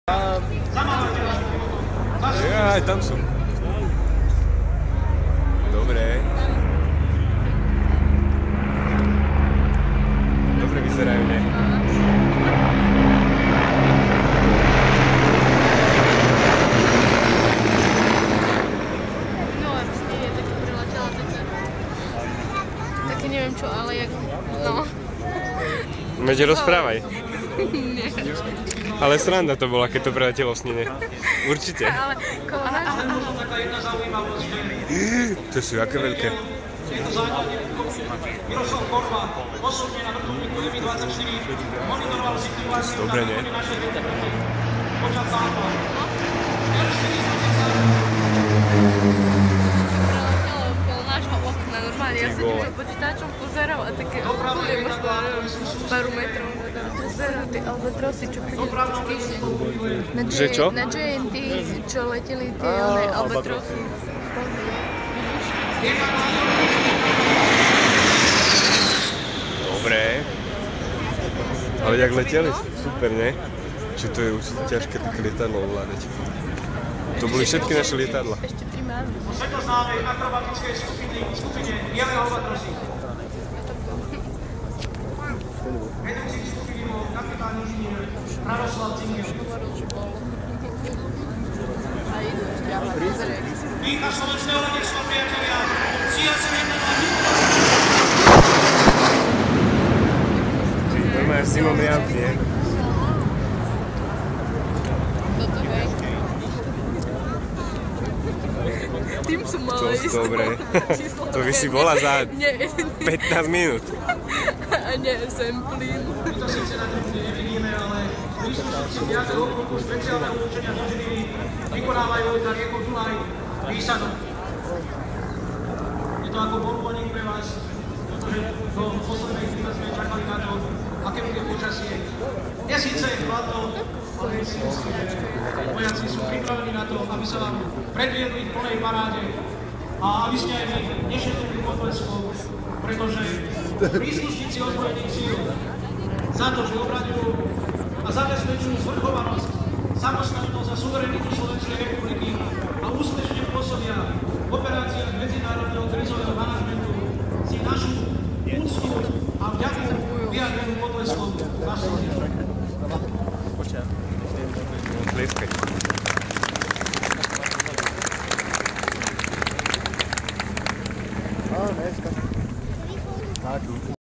Aj tam sú. Dobre. Dobre vyzerajú, ne? No, vlastne je taký priletela také neviem čo, ale jak, no. Veď rozprávaj. Nie. Ale sranda to bola, keď to preletelo v snine. Určite. Ale koláč. To sú aké veľké. Dobre, nie? Normálne, ja som za počítačom pozeral a také okolie možno pár metrov pozerám tie albatrosy, čo príde cez týždeň. Že čo? Na JNT, čo leteli tie albatrosy. Dobre. Ale jak leteli? Super, ne? Čiže to je určite ťažké také lietadlo ovládať. To boli všetky naše lietadla. Ešte 3 máme. Svetoznámej akrobatickej skupine Biele albatrosy. Vedúci skupiny bol kapitán inžinier Radoslav Cingel. Výcha slovenského letectva, priatelia, Siace 1-2. Normálne Simon Riavky, nie? Tým som mala To ísť. dobre. To by si bola za 15 minút. A nie, sem plyn. My to síce na tribúne nevidíme, ale príslušníci viacej okruhu špeciálneho určenia do Žiliny vykonávajú za riekou Dunaj výsadok. Je to ako bonbónik pre vás, pretože do poslednej chvíle sme čakali na to, aké bude počasie. Je síce chladno, ale myslím si, že vojaci sú pripravení na to, aby sa vám predviedli v plnej paráde a aby ste aj vy nešetrili potleskou, pretože príslušníci ozbrojených síl za to, že obraňujú a zabezpečujú zvrchovanosť, samostatnosť a suverenitu Slovenskej republiky a úspešne pôsobia v operáciách medzinárodného krízového manažmentu, si našu úctu a vďaku